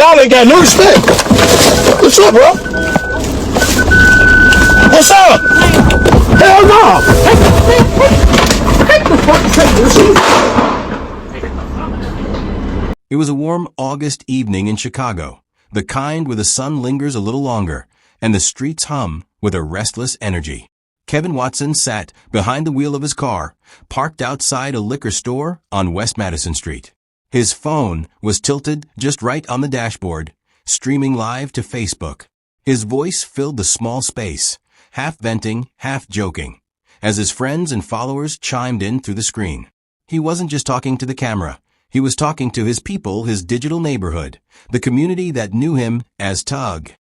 Y'all ain't got no respect. What's up, bro? What's up? Hell no. It was a warm August evening in Chicago, the kind where the sun lingers a little longer and the streets hum with a restless energy. Kevin Watson sat behind the wheel of his car, parked outside a liquor store on West Madison Street. His phone was tilted just right on the dashboard, streaming live to Facebook. His voice filled the small space, half venting, half joking, as his friends and followers chimed in through the screen. He wasn't just talking to the camera. He was talking to his people, his digital neighborhood, the community that knew him as Tugg.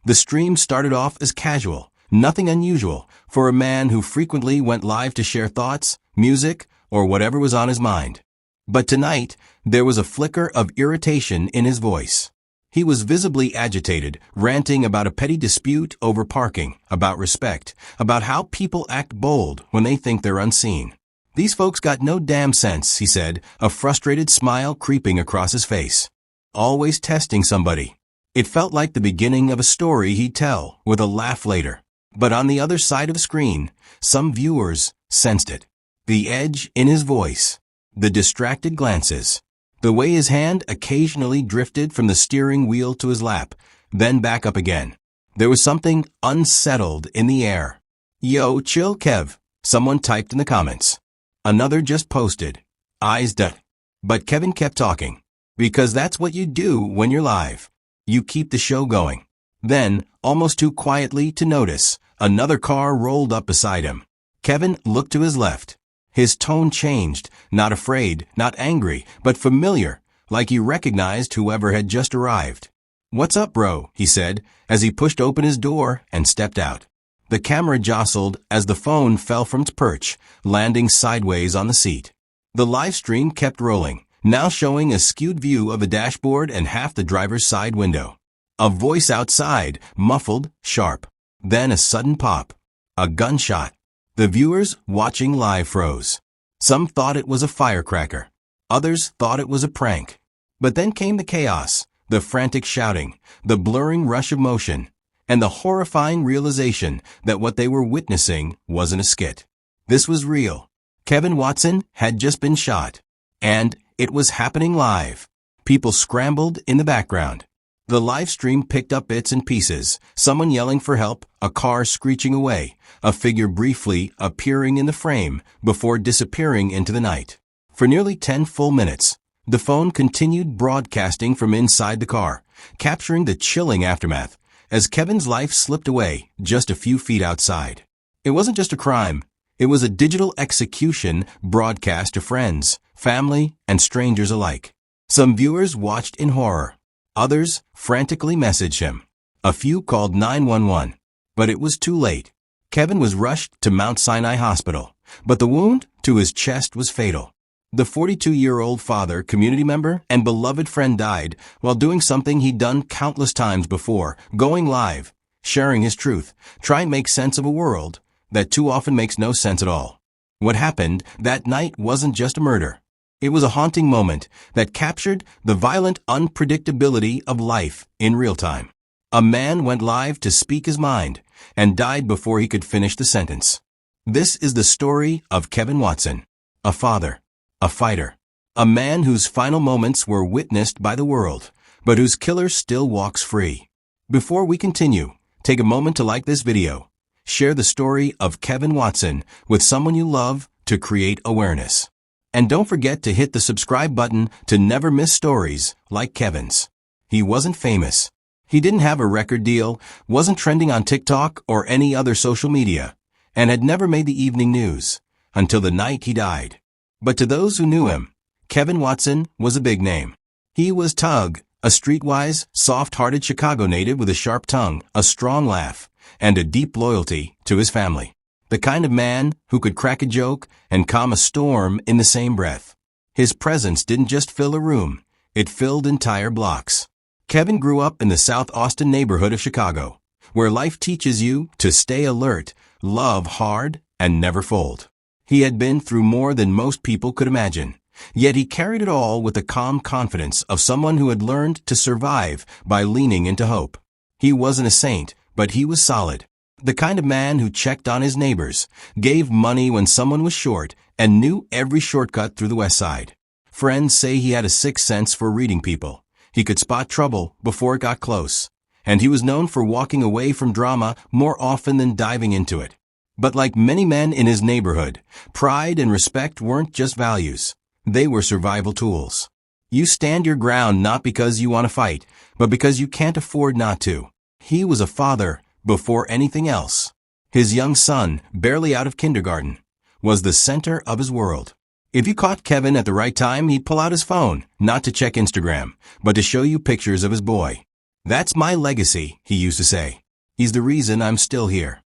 The stream started off as casual, nothing unusual for a man who frequently went live to share thoughts, music, or whatever was on his mind. But tonight, there was a flicker of irritation in his voice. He was visibly agitated, ranting about a petty dispute over parking, about respect, about how people act bold when they think they're unseen. These folks got no damn sense, he said, a frustrated smile creeping across his face. Always testing somebody. It felt like the beginning of a story he'd tell, with a laugh later. But on the other side of the screen, some viewers sensed it. The edge in his voice, the distracted glances, the way his hand occasionally drifted from the steering wheel to his lap, then back up again. There was something unsettled in the air. Yo, chill, Kev, someone typed in the comments. Another just posted, eyes dut. But Kevin kept talking, because that's what you do when you're live. You keep the show going. Then, almost too quietly to notice, another car rolled up beside him. Kevin looked to his left. His tone changed, not afraid, not angry, but familiar, like he recognized whoever had just arrived. "What's up, bro?" he said, as he pushed open his door and stepped out. The camera jostled as the phone fell from its perch, landing sideways on the seat. The live stream kept rolling, now showing a skewed view of the dashboard and half the driver's side window. A voice outside, muffled, sharp. Then a sudden pop. A gunshot. The viewers watching live froze. Some thought it was a firecracker. Others thought it was a prank. But then came the chaos, the frantic shouting, the blurring rush of motion, and the horrifying realization that what they were witnessing wasn't a skit. This was real. Kevin Watson had just been shot. And it was happening live. People scrambled in the background. The live stream picked up bits and pieces, someone yelling for help, a car screeching away, a figure briefly appearing in the frame before disappearing into the night. For nearly 10 full minutes, the phone continued broadcasting from inside the car, capturing the chilling aftermath as Kevin's life slipped away just a few feet outside. It wasn't just a crime. It was a digital execution broadcast to friends, family, and strangers alike. Some viewers watched in horror. Others frantically messaged him. A few called 911, but it was too late. Kevin was rushed to Mount Sinai Hospital, but the wound to his chest was fatal. The 42-year-old father, community member, and beloved friend died while doing something he'd done countless times before, going live, sharing his truth, trying to make sense of a world that too often makes no sense at all. What happened that night wasn't just a murder. It was a haunting moment that captured the violent unpredictability of life in real time. A man went live to speak his mind and died before he could finish the sentence. This is the story of Kevin Watson, a father, a fighter, a man whose final moments were witnessed by the world, but whose killer still walks free. Before we continue, take a moment to like this video. Share the story of Kevin Watson with someone you love to create awareness. And don't forget to hit the subscribe button to never miss stories like Kevin's. He wasn't famous. He didn't have a record deal, wasn't trending on TikTok or any other social media, and had never made the evening news until the night he died. But to those who knew him, Kevin Watson was a big name. He was Tugg, a streetwise, soft-hearted Chicago native with a sharp tongue, a strong laugh, and a deep loyalty to his family. The kind of man who could crack a joke and calm a storm in the same breath. His presence didn't just fill a room, it filled entire blocks. Kevin grew up in the South Austin neighborhood of Chicago, where life teaches you to stay alert, love hard, and never fold. He had been through more than most people could imagine, Yet he carried it all with the calm confidence of someone who had learned to survive by leaning into hope. He wasn't a saint, but he was solid. The kind of man who checked on his neighbors, gave money when someone was short, and knew every shortcut through the West Side. Friends say he had a sixth sense for reading people. He could spot trouble before it got close. And he was known for walking away from drama more often than diving into it. But like many men in his neighborhood, pride and respect weren't just values. They were survival tools. You stand your ground not because you want to fight, but because you can't afford not to. He was a father before anything else. His young son, barely out of kindergarten, was the center of his world. If you caught Kevin at the right time, he'd pull out his phone, not to check Instagram, but to show you pictures of his boy. "That's my legacy," he used to say. "He's the reason I'm still here."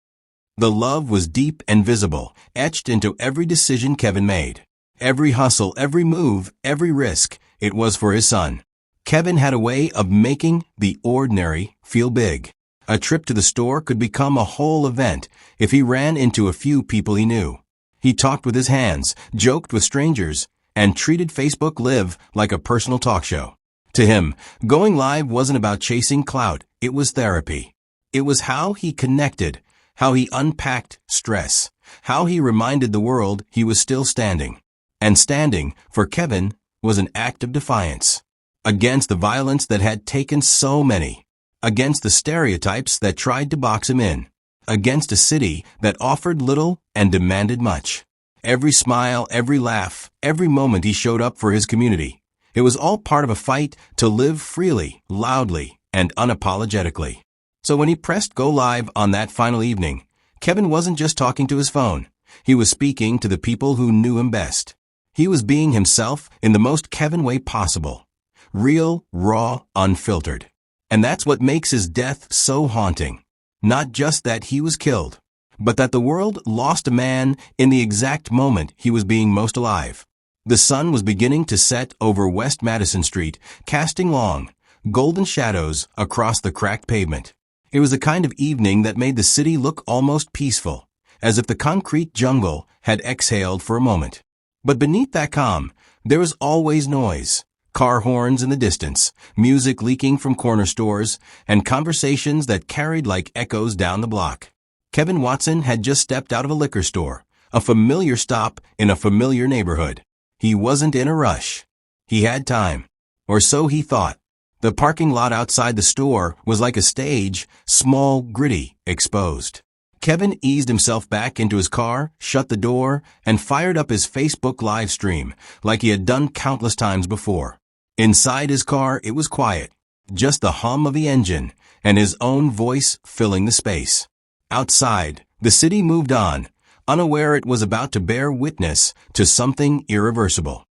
The love was deep and visible, etched into every decision Kevin made. Every hustle, every move, every risk, it was for his son. Kevin had a way of making the ordinary feel big. A trip to the store could become a whole event if he ran into a few people he knew. He talked with his hands, joked with strangers, and treated Facebook Live like a personal talk show. To him, going live wasn't about chasing clout, it was therapy. It was how he connected, how he unpacked stress, how he reminded the world he was still standing. And standing, for Kevin, was an act of defiance. Against the violence that had taken so many. Against the stereotypes that tried to box him in. Against a city that offered little and demanded much. Every smile, every laugh, every moment he showed up for his community. It was all part of a fight to live freely, loudly, and unapologetically. So when he pressed go live on that final evening, Kevin wasn't just talking to his phone. He was speaking to the people who knew him best. He was being himself in the most Kevin way possible. Real, raw, unfiltered. And that's what makes his death so haunting. Not just that he was killed, but that the world lost a man in the exact moment he was being most alive. The sun was beginning to set over West Madison Street, casting long, golden shadows across the cracked pavement. It was a kind of evening that made the city look almost peaceful, as if the concrete jungle had exhaled for a moment. But beneath that calm, there was always noise. Car horns in the distance, music leaking from corner stores, and conversations that carried like echoes down the block. Kevin Watson had just stepped out of a liquor store, a familiar stop in a familiar neighborhood. He wasn't in a rush. He had time. Or so he thought. The parking lot outside the store was like a stage, small, gritty, exposed. Kevin eased himself back into his car, shut the door, and fired up his Facebook live stream like he had done countless times before. Inside his car, it was quiet, just the hum of the engine and his own voice filling the space. Outside, the city moved on, unaware it was about to bear witness to something irreversible.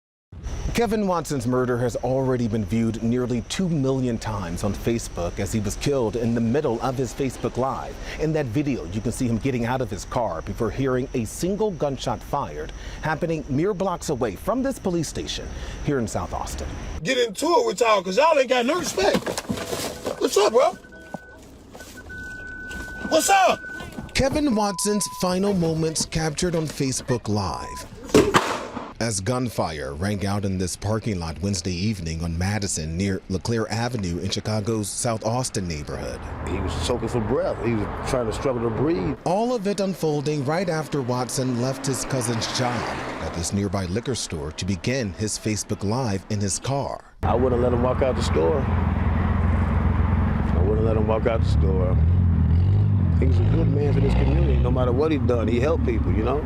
Kevin Watson's murder has already been viewed nearly 2 million times on Facebook as he was killed in the middle of his Facebook Live. In that video, you can see him getting out of his car before hearing a single gunshot fired, happening mere blocks away from this police station here in South Austin. Get into it with y'all, because y'all ain't got no respect. What's up, bro? What's up? Kevin Watson's final moments captured on Facebook Live. As gunfire rang out in this parking lot Wednesday evening on Madison near LeClaire Avenue in Chicago's South Austin neighborhood. He was choking for breath. He was trying to struggle to breathe. All of it unfolding right after Watson left his cousin's job at this nearby liquor store to begin his Facebook Live in his car. I wouldn't let him walk out the store. He was a good man for this community. No matter what he done, he helped people, you know?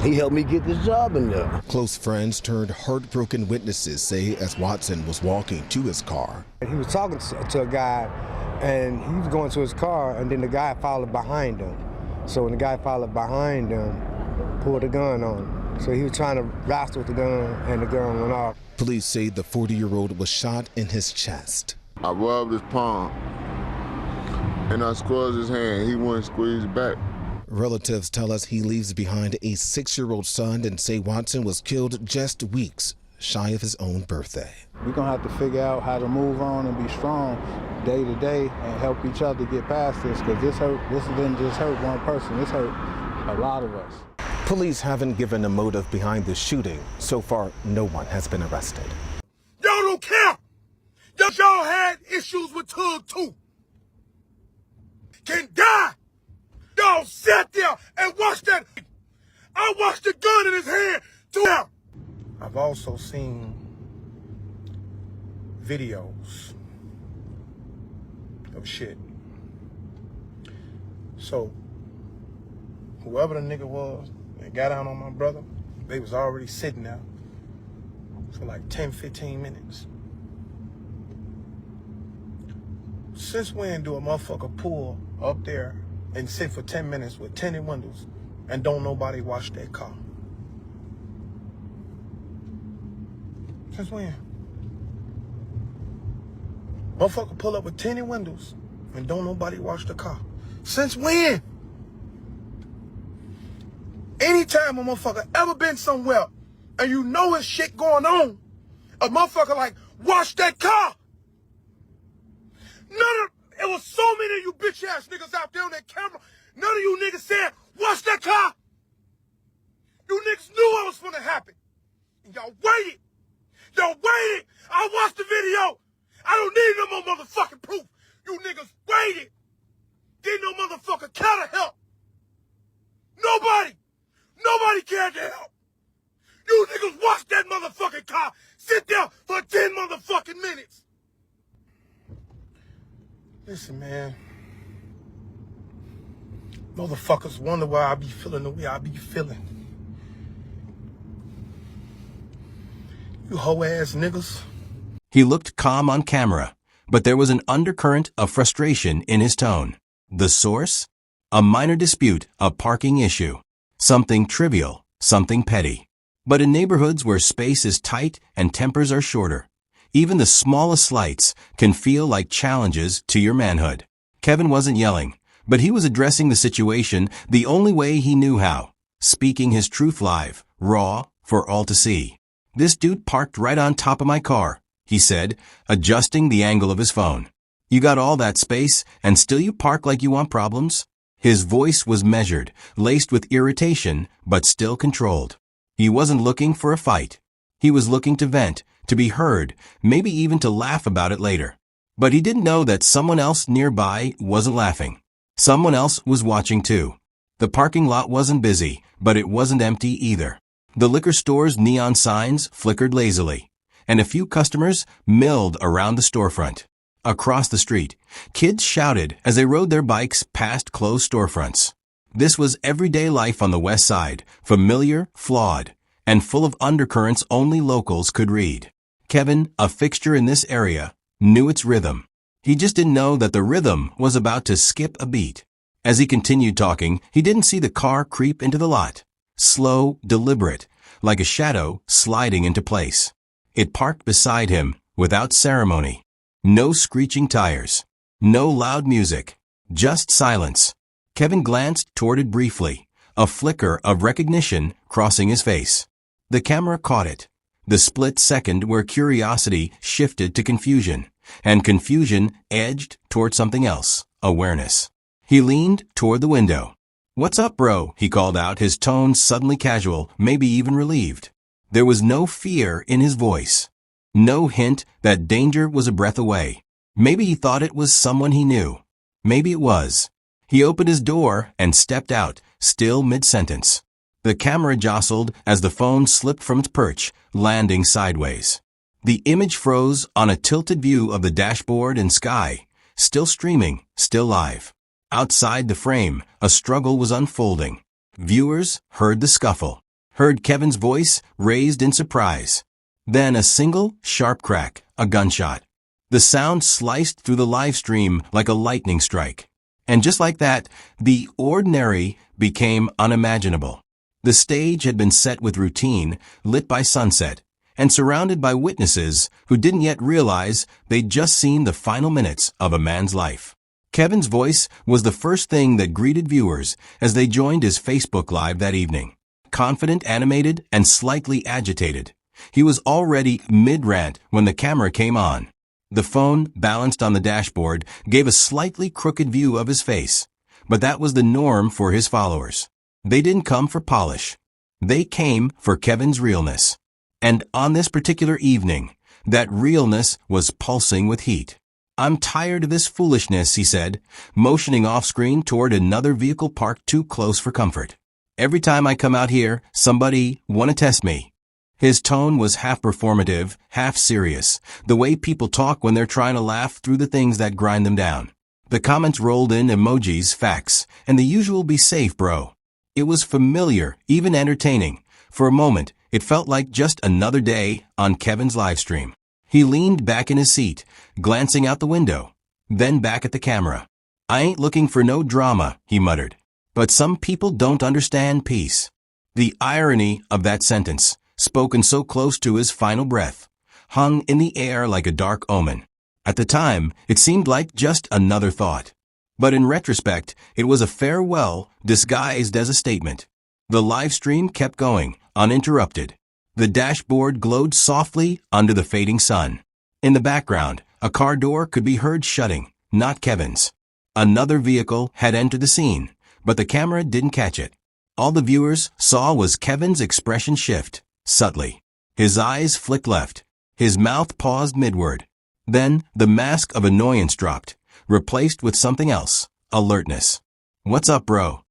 He helped me get this job in there. Close friends turned heartbroken witnesses say as Watson was walking to his car. He was talking to a guy, and he was going to his car, and then the guy followed behind him. So when the guy followed behind him, pulled a gun on him. So he was trying to wrestle with the gun, and the gun went off. Police say the 40-year-old was shot in his chest. I rubbed his palm, and I squeezed his hand. He wouldn't squeeze back. Relatives tell us he leaves behind a 6-year-old son and say Watson was killed just weeks shy of his own birthday. We're going to have to figure out how to move on and be strong day to day and help each other get past this, because this didn't just hurt one person, this hurt a lot of us. Police haven't given a motive behind the shooting. So far, no one has been arrested. Y'all don't care. Y'all had issues with Tugg too. Can die. Y'all sat there and watched that. I watched the gun in his hand too. I've also seen videos of shit. So, whoever the nigga was that got out on my brother, they was already sitting there for like 10, 15 minutes. Since when do a motherfucker pull up there and sit for 10 minutes with tinted windows and don't nobody wash their car? Since when? Motherfucker pull up with tinted windows and don't nobody wash the car. Since when? Anytime a motherfucker ever been somewhere and you know it's shit going on, a motherfucker like, wash that car. It was so many of you bitch ass niggas out there on that camera. None of you niggas said, wash that car. You niggas knew what was gonna happen. And y'all waited. Y'all waited. I watched the video. I don't need no more motherfucking proof. You niggas waited. Didn't no motherfucker care to help. Nobody cared to help. You niggas watched that motherfucking car sit there for 10 motherfucking minutes. Listen, man. Motherfuckers wonder why I be feeling the way I be feeling. You hoe-ass niggas. He looked calm on camera, but there was an undercurrent of frustration in his tone. The source? A minor dispute, a parking issue. Something trivial, something petty. But in neighborhoods where space is tight and tempers are shorter, even the smallest slights can feel like challenges to your manhood. Kevin wasn't yelling, but he was addressing the situation the only way he knew how, speaking his truth live, raw, for all to see. "This dude parked right on top of my car," he said, adjusting the angle of his phone. "You got all that space, and still you park like you want problems?" His voice was measured, laced with irritation, but still controlled. He wasn't looking for a fight. He was looking to vent, to be heard, maybe even to laugh about it later. But he didn't know that someone else nearby wasn't laughing. Someone else was watching too. The parking lot wasn't busy, but it wasn't empty either. The liquor store's neon signs flickered lazily, and a few customers milled around the storefront. Across the street, kids shouted as they rode their bikes past closed storefronts. This was everyday life on the west side, familiar, flawed, and full of undercurrents only locals could read. Kevin, a fixture in this area, knew its rhythm. He just didn't know that the rhythm was about to skip a beat. As he continued talking, he didn't see the car creep into the lot. Slow, deliberate, like a shadow sliding into place. It parked beside him, without ceremony. No screeching tires. No loud music. Just silence. Kevin glanced toward it briefly, a flicker of recognition crossing his face. The camera caught it. The split second where curiosity shifted to confusion, and confusion edged toward something else, awareness. He leaned toward the window. "What's up, bro?" he called out, his tone suddenly casual, maybe even relieved. There was no fear in his voice. No hint that danger was a breath away. Maybe he thought it was someone he knew. Maybe it was. He opened his door and stepped out, still mid-sentence. The camera jostled as the phone slipped from its perch, landing sideways. The image froze on a tilted view of the dashboard and sky, still streaming, still live. Outside the frame, a struggle was unfolding. Viewers heard the scuffle, heard Kevin's voice raised in surprise. Then a single, sharp crack, a gunshot. The sound sliced through the live stream like a lightning strike. And just like that, the ordinary became unimaginable. The stage had been set with routine, lit by sunset, and surrounded by witnesses who didn't yet realize they'd just seen the final minutes of a man's life. Kevin's voice was the first thing that greeted viewers as they joined his Facebook Live that evening. Confident, animated, and slightly agitated. He was already mid-rant when the camera came on. The phone, balanced on the dashboard, gave a slightly crooked view of his face, but that was the norm for his followers. They didn't come for polish. They came for Kevin's realness. And on this particular evening, that realness was pulsing with heat. "I'm tired of this foolishness," he said, motioning off-screen toward another vehicle parked too close for comfort. "Every time I come out here, somebody want to test me." His tone was half performative, half serious, the way people talk when they're trying to laugh through the things that grind them down. The comments rolled in emojis, facts, and the usual "be safe, bro." It was familiar, even entertaining. For a moment, it felt like just another day on Kevin's livestream. He leaned back in his seat, glancing out the window, then back at the camera. "I ain't looking for no drama," he muttered. "But some people don't understand peace." The irony of that sentence, spoken so close to his final breath, hung in the air like a dark omen. At the time, it seemed like just another thought. But in retrospect, it was a farewell disguised as a statement. The live stream kept going, uninterrupted. The dashboard glowed softly under the fading sun. In the background, a car door could be heard shutting, not Kevin's. Another vehicle had entered the scene, but the camera didn't catch it. All the viewers saw was Kevin's expression shift, subtly. His eyes flicked left. His mouth paused midward. Then the mask of annoyance dropped, replaced with something else, alertness. "What's up, bro?"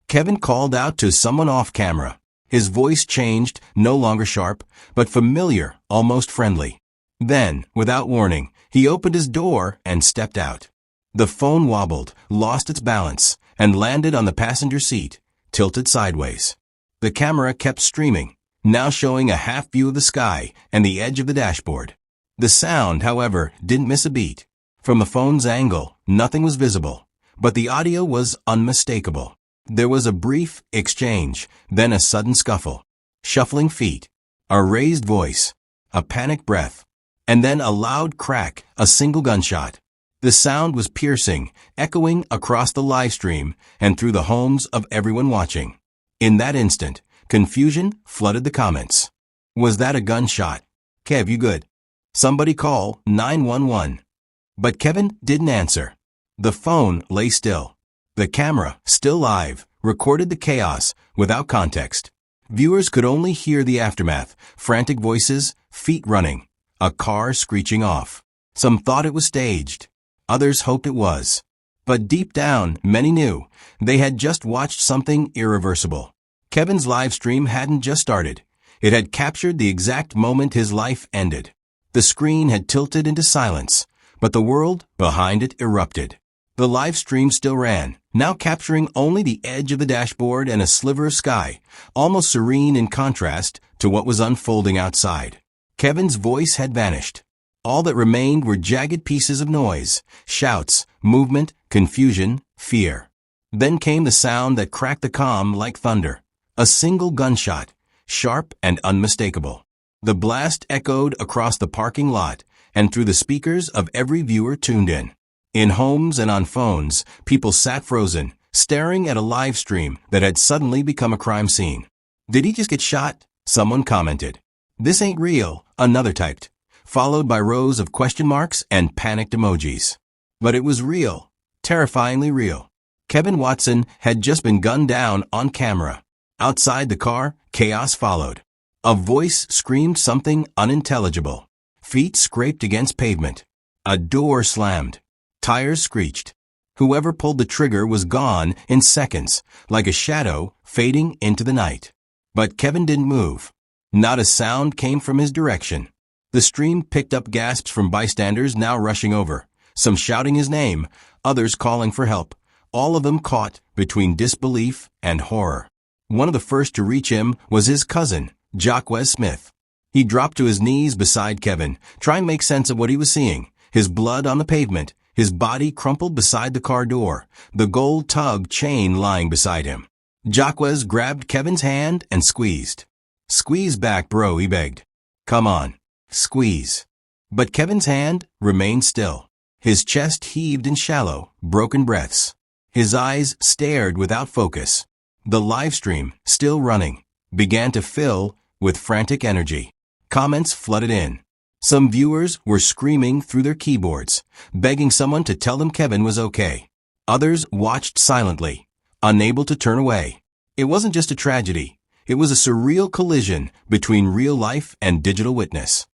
Kevin called out to someone off camera. His voice changed, no longer sharp, but familiar, almost friendly. Then, without warning, he opened his door and stepped out. The phone wobbled, lost its balance, and landed on the passenger seat, tilted sideways. The camera kept streaming, now showing a half view of the sky and the edge of the dashboard. The sound, however, didn't miss a beat. From the phone's angle, nothing was visible, but the audio was unmistakable. There was a brief exchange, then a sudden scuffle. Shuffling feet, a raised voice, a panicked breath, and then a loud crack, a single gunshot. The sound was piercing, echoing across the live stream and through the homes of everyone watching. In that instant, confusion flooded the comments. "Was that a gunshot? Kev, you good? Somebody call 911. But Kevin didn't answer. The phone lay still. The camera, still live, recorded the chaos without context. Viewers could only hear the aftermath, frantic voices, feet running, a car screeching off. Some thought it was staged. Others hoped it was. But deep down, many knew they had just watched something irreversible. Kevin's live stream hadn't just started. It had captured the exact moment his life ended. The screen had tilted into silence, but the world behind it erupted. The live stream still ran, now capturing only the edge of the dashboard and a sliver of sky, almost serene in contrast to what was unfolding outside. Kevin's voice had vanished. All that remained were jagged pieces of noise, shouts, movement, confusion, fear. Then came the sound that cracked the calm like thunder. A single gunshot, sharp and unmistakable. The blast echoed across the parking lot and through the speakers of every viewer tuned in. In homes and on phones, people sat frozen, staring at a live stream that had suddenly become a crime scene. "Did he just get shot?" someone commented. "This ain't real," another typed, followed by rows of question marks and panicked emojis. But it was real, terrifyingly real. Kevin Watson had just been gunned down on camera. Outside the car, chaos followed. A voice screamed something unintelligible. Feet scraped against pavement. A door slammed. Tires screeched. Whoever pulled the trigger was gone in seconds, like a shadow fading into the night. But Kevin didn't move. Not a sound came from his direction. The stream picked up gasps from bystanders now rushing over, some shouting his name, others calling for help, all of them caught between disbelief and horror. One of the first to reach him was his cousin, Jacquez Smith. He dropped to his knees beside Kevin, trying to make sense of what he was seeing, his blood on the pavement, his body crumpled beside the car door, the gold Tugg chain lying beside him. Jacquez grabbed Kevin's hand and squeezed. "Squeeze back, bro," he begged. "Come on, squeeze." But Kevin's hand remained still. His chest heaved in shallow, broken breaths. His eyes stared without focus. The live stream, still running, began to fill with frantic energy. Comments flooded in. Some viewers were screaming through their keyboards, begging someone to tell them Kevin was okay. Others watched silently, unable to turn away. It wasn't just a tragedy. It was a surreal collision between real life and digital witness.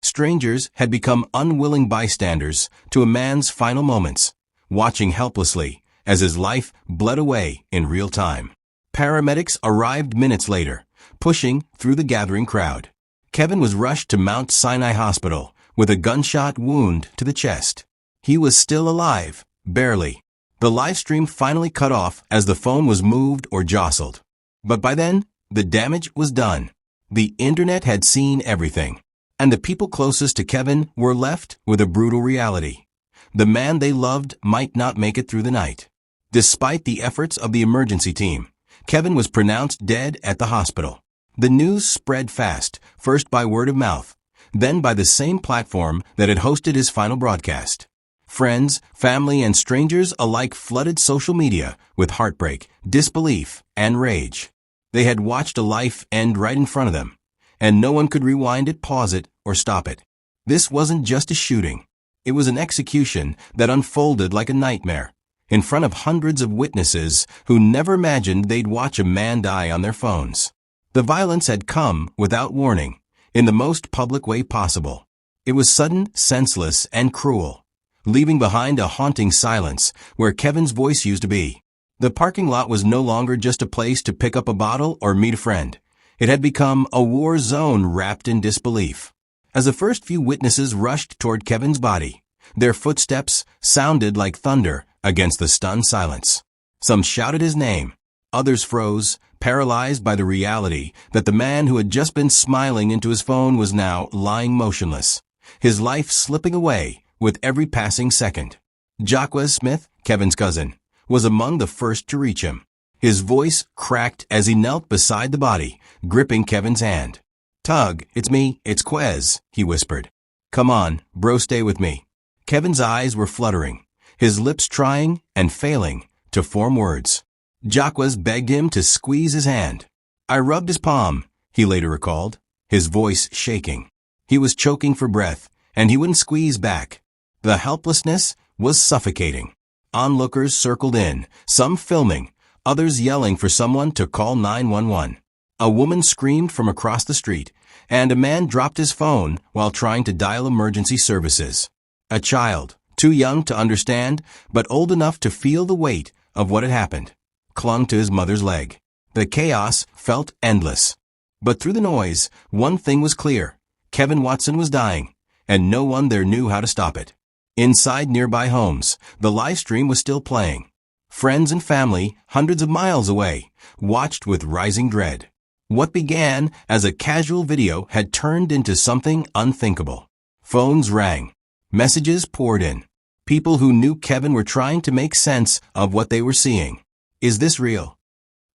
Strangers had become unwilling bystanders to a man's final moments, watching helplessly as his life bled away in real time. Paramedics arrived minutes later, pushing through the gathering crowd. Kevin was rushed to Mount Sinai Hospital with a gunshot wound to the chest. He was still alive, barely. The live stream finally cut off as the phone was moved or jostled. But by then, the damage was done. The internet had seen everything, and the people closest to Kevin were left with a brutal reality. The man they loved might not make it through the night. Despite the efforts of the emergency team, Kevin was pronounced dead at the hospital. The news spread fast, first by word of mouth, then by the same platform that had hosted his final broadcast. Friends, family, and strangers alike flooded social media with heartbreak, disbelief, and rage. They had watched a life end right in front of them, and no one could rewind it, pause it, or stop it. This wasn't just a shooting. It was an execution that unfolded like a nightmare, in front of hundreds of witnesses who never imagined they'd watch a man die on their phones. The violence had come without warning, in the most public way possible. It was sudden, senseless, and cruel, leaving behind a haunting silence where Kevin's voice used to be. The parking lot was no longer just a place to pick up a bottle or meet a friend. It had become a war zone wrapped in disbelief. As the first few witnesses rushed toward Kevin's body, their footsteps sounded like thunder against the stunned silence. Some shouted his name. Others froze, paralyzed by the reality that the man who had just been smiling into his phone was now lying motionless, his life slipping away with every passing second. Jacques Smith, Kevin's cousin, was among the first to reach him. His voice cracked as he knelt beside the body, gripping Kevin's hand. "Tugg, it's me, it's Quez," he whispered. "Come on, bro, stay with me." Kevin's eyes were fluttering, his lips trying and failing to form words. Jacques begged him to squeeze his hand. I rubbed his palm, he later recalled, his voice shaking. He was choking for breath, and he wouldn't squeeze back. The helplessness was suffocating. Onlookers circled in, some filming, others yelling for someone to call 911. A woman screamed from across the street, and a man dropped his phone while trying to dial emergency services. A child, too young to understand, but old enough to feel the weight of what had happened, clung to his mother's leg. The chaos felt endless. But through the noise, one thing was clear. Kevin Watson was dying, and no one there knew how to stop it. Inside nearby homes, the live stream was still playing. Friends and family, hundreds of miles away, watched with rising dread. What began as a casual video had turned into something unthinkable. Phones rang. Messages poured in. People who knew Kevin were trying to make sense of what they were seeing. Is this real?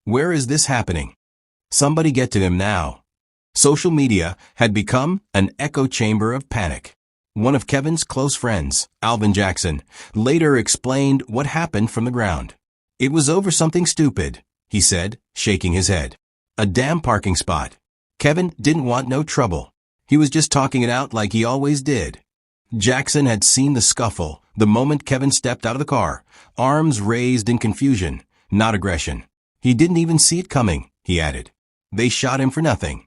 Where is this happening? Somebody get to him now. Social media had become an echo chamber of panic. One of Kevin's close friends, Alvin Jackson, later explained what happened from the ground. It was over something stupid, he said, shaking his head. A damn parking spot. Kevin didn't want no trouble. He was just talking it out like he always did. Jackson had seen the scuffle the moment Kevin stepped out of the car, arms raised in confusion, not aggression. He didn't even see it coming, he added. They shot him for nothing.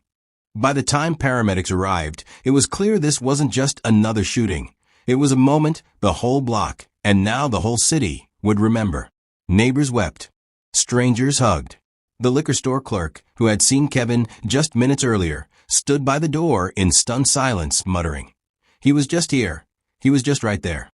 By the time paramedics arrived, it was clear this wasn't just another shooting. It was a moment the whole block, and now the whole city, would remember. Neighbors wept. Strangers hugged. The liquor store clerk, who had seen Kevin just minutes earlier, stood by the door in stunned silence, muttering, "He was just here. He was just right there."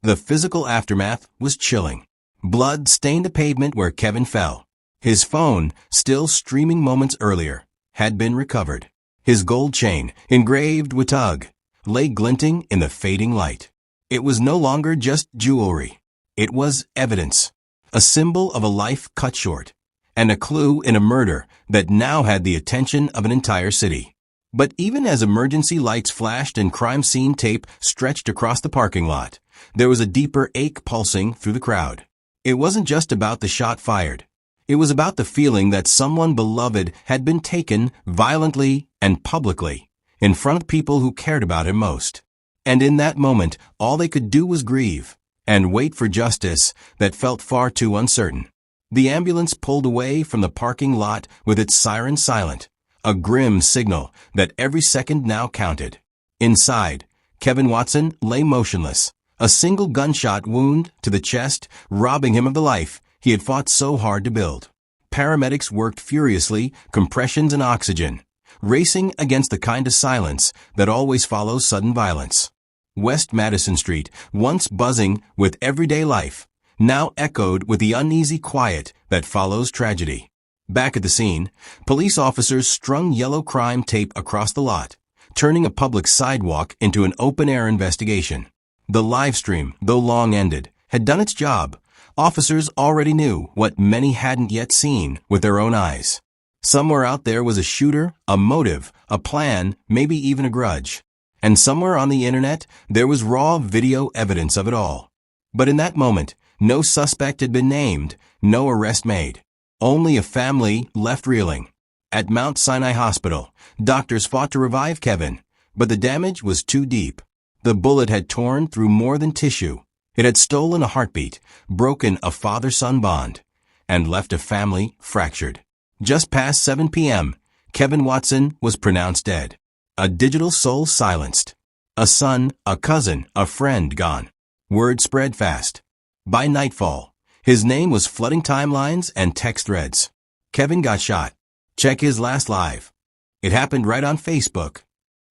The physical aftermath was chilling. Blood stained the pavement where Kevin fell. His phone, still streaming moments earlier, had been recovered. His gold chain, engraved with Tugg, lay glinting in the fading light. It was no longer just jewelry. It was evidence, a symbol of a life cut short, and a clue in a murder that now had the attention of an entire city. But even as emergency lights flashed and crime scene tape stretched across the parking lot, there was a deeper ache pulsing through the crowd. It wasn't just about the shot fired. It was about the feeling that someone beloved had been taken violently and publicly in front of people who cared about him most. And in that moment, all they could do was grieve and wait for justice that felt far too uncertain. The ambulance pulled away from the parking lot with its siren silent, a grim signal that every second now counted. Inside, Kevin Watson lay motionless, a single gunshot wound to the chest robbing him of the life he had fought so hard to build. Paramedics worked furiously, compressions and oxygen, racing against the kind of silence that always follows sudden violence. West Madison Street, once buzzing with everyday life, now echoed with the uneasy quiet that follows tragedy. Back at the scene, police officers strung yellow crime tape across the lot, turning a public sidewalk into an open-air investigation. The live stream, though long ended, had done its job. Officers already knew what many hadn't yet seen with their own eyes. Somewhere out there was a shooter, a motive, a plan, maybe even a grudge. And somewhere on the internet, there was raw video evidence of it all. But in that moment, no suspect had been named, no arrest made. Only a family left reeling. At Mount Sinai Hospital, doctors fought to revive Kevin, but the damage was too deep. The bullet had torn through more than tissue. It had stolen a heartbeat, broken a father-son bond, and left a family fractured. Just past 7 p.m., Kevin Watson was pronounced dead. A digital soul silenced. A son, a cousin, a friend gone. Word spread fast. By nightfall, his name was flooding timelines and text threads. Kevin got shot. Check his last live. It happened right on Facebook.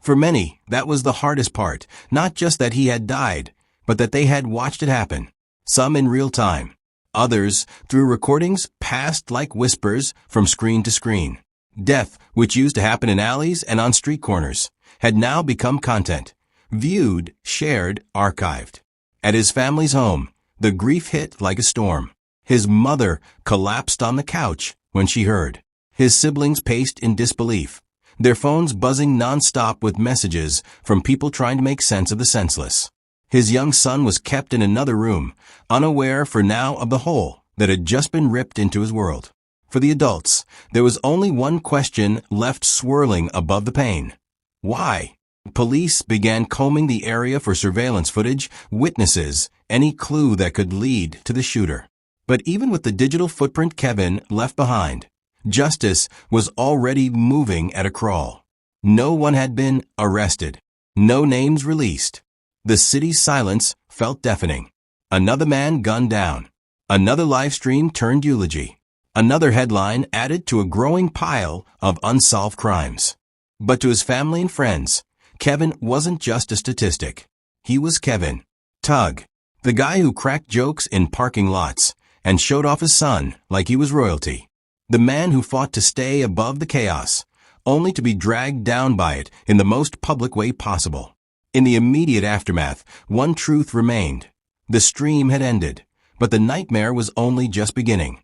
For many, that was the hardest part, not just that he had died, but that they had watched it happen. Some in real time. Others, through recordings passed like whispers from screen to screen. Death, which used to happen in alleys and on street corners, had now become content. Viewed, shared, archived. At his family's home, the grief hit like a storm. His mother collapsed on the couch when she heard. His siblings paced in disbelief, their phones buzzing nonstop with messages from people trying to make sense of the senseless. His young son was kept in another room, unaware for now of the hole that had just been ripped into his world. For the adults, there was only one question left swirling above the pain. Why? Police began combing the area for surveillance footage, witnesses, any clue that could lead to the shooter. But even with the digital footprint Kevin left behind, justice was already moving at a crawl. No one had been arrested. No names released. The city's silence felt deafening. Another man gunned down. Another live stream turned eulogy. Another headline added to a growing pile of unsolved crimes. But to his family and friends, Kevin wasn't just a statistic. He was Kevin. Tugg, the guy who cracked jokes in parking lots and showed off his son like he was royalty. The man who fought to stay above the chaos, only to be dragged down by it in the most public way possible. In the immediate aftermath, one truth remained. The stream had ended, but the nightmare was only just beginning.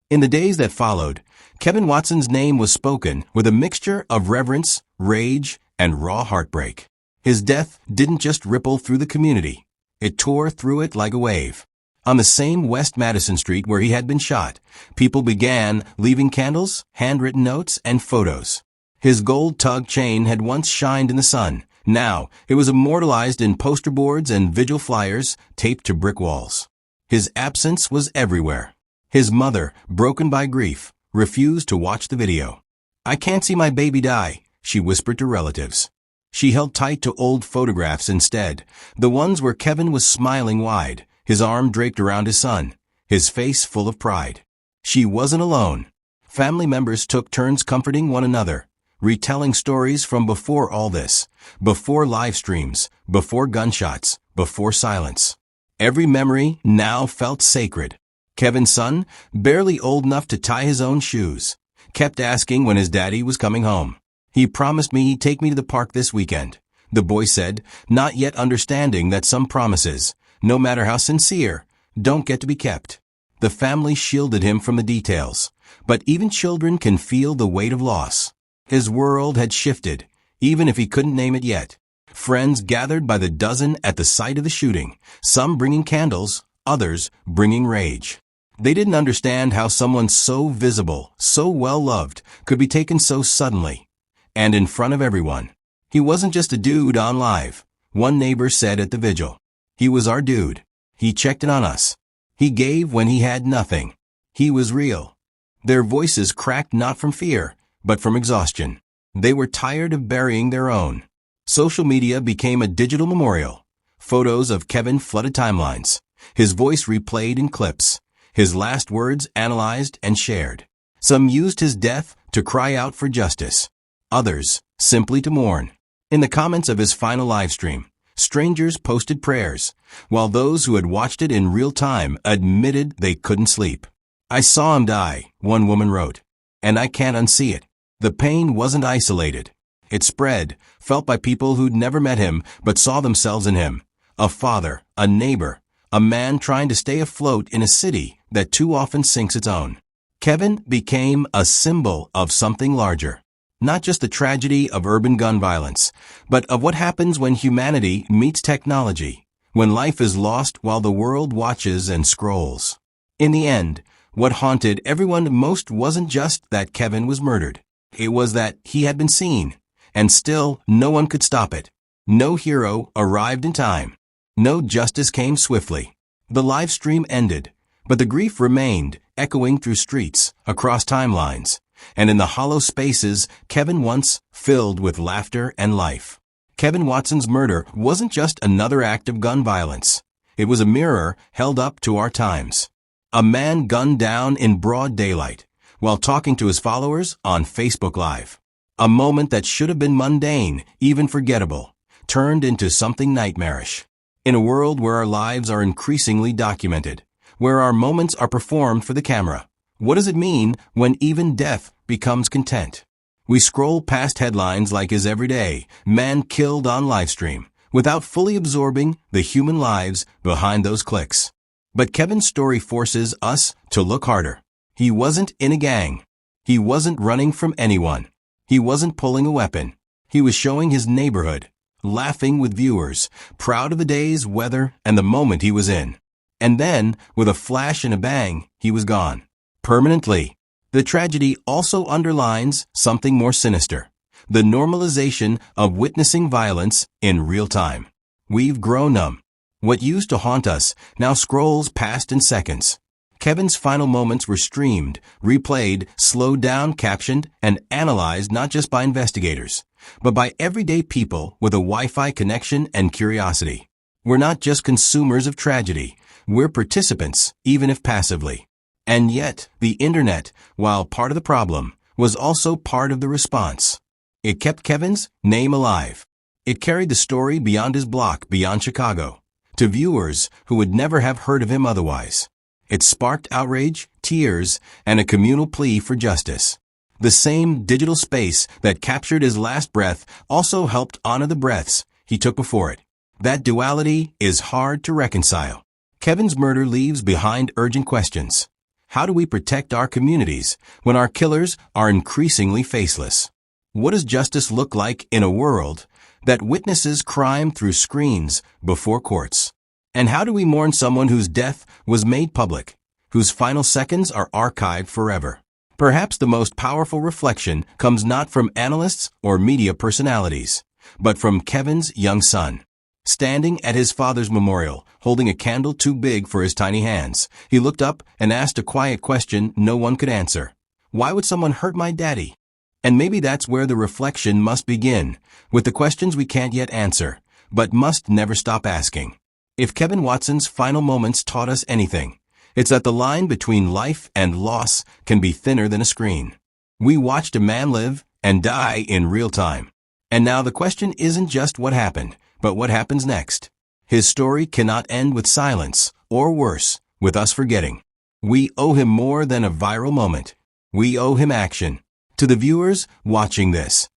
In the days that followed, Kevin Watson's name was spoken with a mixture of reverence, rage, and raw heartbreak. His death didn't just ripple through the community. It tore through it like a wave. On the same West Madison Street where he had been shot, people began leaving candles, handwritten notes, and photos. His gold Tugg chain had once shined in the sun. Now, it was immortalized in poster boards and vigil flyers taped to brick walls. His absence was everywhere. His mother, broken by grief, refused to watch the video. "I can't see my baby die," she whispered to relatives. She held tight to old photographs instead, the ones where Kevin was smiling wide, his arm draped around his son, his face full of pride. She wasn't alone. Family members took turns comforting one another, retelling stories from before all this, before live streams, before gunshots, before silence. Every memory now felt sacred. Kevin's son, barely old enough to tie his own shoes, kept asking when his daddy was coming home. "He promised me he'd take me to the park this weekend," the boy said, not yet understanding that some promises, no matter how sincere, don't get to be kept. The family shielded him from the details, but even children can feel the weight of loss. His world had shifted, even if he couldn't name it yet. Friends gathered by the dozen at the site of the shooting, some bringing candles, others bringing rage. They didn't understand how someone so visible, so well-loved, could be taken so suddenly, and in front of everyone. He wasn't just a dude on live, one neighbor said at the vigil. He was our dude. He checked in on us. He gave when he had nothing. He was real. Their voices cracked not from fear, but from exhaustion. They were tired of burying their own. Social media became a digital memorial. Photos of Kevin flooded timelines. His voice replayed in clips. His last words analyzed and shared. Some used his death to cry out for justice. Others, simply to mourn. In the comments of his final livestream, strangers posted prayers, while those who had watched it in real time admitted they couldn't sleep. "I saw him die," one woman wrote, "and I can't unsee it." The pain wasn't isolated. It spread, felt by people who'd never met him but saw themselves in him. A father, a neighbor, a man trying to stay afloat in a city that too often sinks its own. Kevin became a symbol of something larger. Not just the tragedy of urban gun violence, but of what happens when humanity meets technology, when life is lost while the world watches and scrolls. In the end, what haunted everyone most wasn't just that Kevin was murdered. It was that he had been seen, and still no one could stop it. No hero arrived in time. No justice came swiftly. The live stream ended, but the grief remained, echoing through streets, across timelines, and in the hollow spaces Kevin once filled with laughter and life. Kevin Watson's murder wasn't just another act of gun violence. It was a mirror held up to our times. A man gunned down in broad daylight, while talking to his followers on Facebook Live. A moment that should have been mundane, even forgettable, turned into something nightmarish. In a world where our lives are increasingly documented, where our moments are performed for the camera, what does it mean when even death becomes content? We scroll past headlines like his everyday, man killed on livestream, without fully absorbing the human lives behind those clicks. But Kevin's story forces us to look harder. He wasn't in a gang. He wasn't running from anyone. He wasn't pulling a weapon. He was showing his neighborhood, laughing with viewers, proud of the day's weather and the moment he was in. And then, with a flash and a bang, he was gone. Permanently. The tragedy also underlines something more sinister: the normalization of witnessing violence in real time. We've grown numb. What used to haunt us now scrolls past in seconds. Kevin's final moments were streamed, replayed, slowed down, captioned, and analyzed not just by investigators, but by everyday people with a Wi-Fi connection and curiosity. We're not just consumers of tragedy, we're participants, even if passively. And yet, the internet, while part of the problem, was also part of the response. It kept Kevin's name alive. It carried the story beyond his block, beyond Chicago, to viewers who would never have heard of him otherwise. It sparked outrage, tears, and a communal plea for justice. The same digital space that captured his last breath also helped honor the breaths he took before it. That duality is hard to reconcile. Kevin's murder leaves behind urgent questions. How do we protect our communities when our killers are increasingly faceless? What does justice look like in a world that witnesses crime through screens before courts? And how do we mourn someone whose death was made public, whose final seconds are archived forever? Perhaps the most powerful reflection comes not from analysts or media personalities, but from Kevin's young son. Standing at his father's memorial, holding a candle too big for his tiny hands, he looked up and asked a quiet question no one could answer. Why would someone hurt my daddy? And maybe that's where the reflection must begin, with the questions we can't yet answer, but must never stop asking. If Kevin Watson's final moments taught us anything, it's that the line between life and loss can be thinner than a screen. We watched a man live and die in real time. And now the question isn't just what happened, but what happens next. His story cannot end with silence, or worse, with us forgetting. We owe him more than a viral moment. We owe him action. To the viewers watching this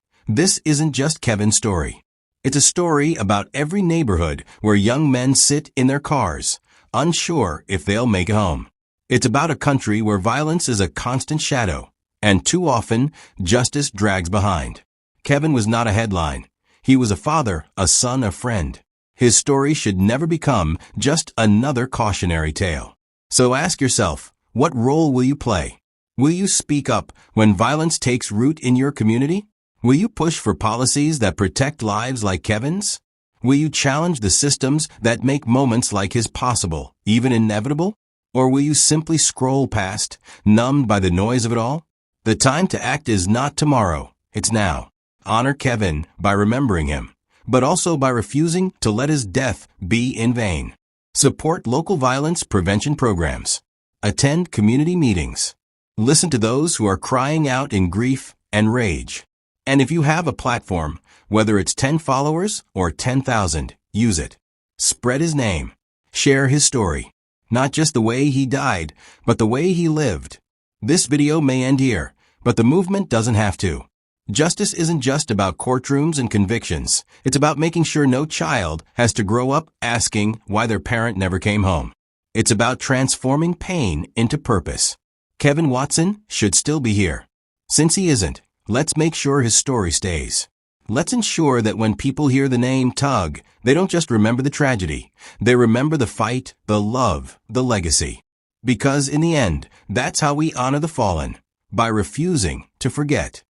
isn't just Kevin's story. It's a story about every neighborhood where young men sit in their cars, unsure if they'll make it home. It's about a country where violence is a constant shadow, and too often, justice drags behind. Kevin was not a headline. He was a father, a son, a friend. His story should never become just another cautionary tale. So ask yourself, what role will you play? Will you speak up when violence takes root in your community? Will you push for policies that protect lives like Kevin's? Will you challenge the systems that make moments like his possible, even inevitable? Or will you simply scroll past, numbed by the noise of it all? The time to act is not tomorrow, it's now. Honor Kevin by remembering him, but also by refusing to let his death be in vain. Support local violence prevention programs. Attend community meetings. Listen to those who are crying out in grief and rage. And if you have a platform, whether it's 10 followers or 10,000, use it. Spread his name. Share his story. Not just the way he died, but the way he lived. This video may end here, but the movement doesn't have to. Justice isn't just about courtrooms and convictions. It's about making sure no child has to grow up asking why their parent never came home. It's about transforming pain into purpose. Kevin Watson should still be here. Since he isn't, let's make sure his story stays. Let's ensure that when people hear the name Tugg, they don't just remember the tragedy. They remember the fight, the love, the legacy. Because in the end, that's how we honor the fallen, by refusing to forget.